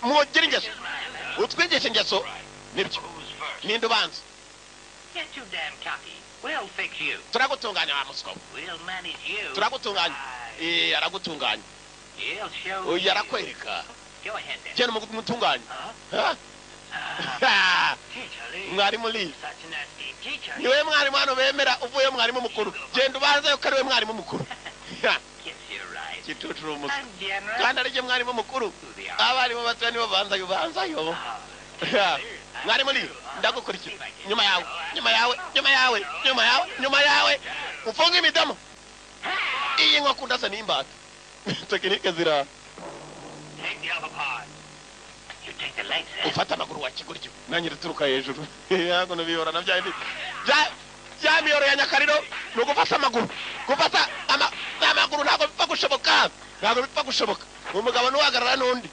Mugira ingeso. Utwigisha ingeso nibyo. Ninde ubanza? Get too damn cocky. We'll fix you. Turagutunganya wa muswa. We'll manage you. Turagutunganya. Aragutunganya. He'll show Oya you. arakwereka. Go ahead then. Cyane mutunganya. Teacher Lee. Mwarimu Lee. Such a nasty teacher. Niwe mwarimu hano bemera uvuye mwarimu mukuru. Genda ubanza yo kariwe mwarimu mukuru. Guess you're right. Kituturu umuswa. I'm generous. Kandi arije mwarimu mukuru. Abarimu batani babanza yo. Mwarimu Lee, ndagukurikira. Nyuma yawe. Ufunge imidomo. Iyi nko kundasa n'imbata. Tekinike zira. Take the upper part. You take the legs. Ufata amaguru wa kiguryo. Nanyire turuka hejuru. Yago nabiyora nabyandi. Ya miyoro ya nyakariro no gufata amaguru. Gufata amaguru ntago bipfa gushoboka. Umugabo nuhagarara nundi.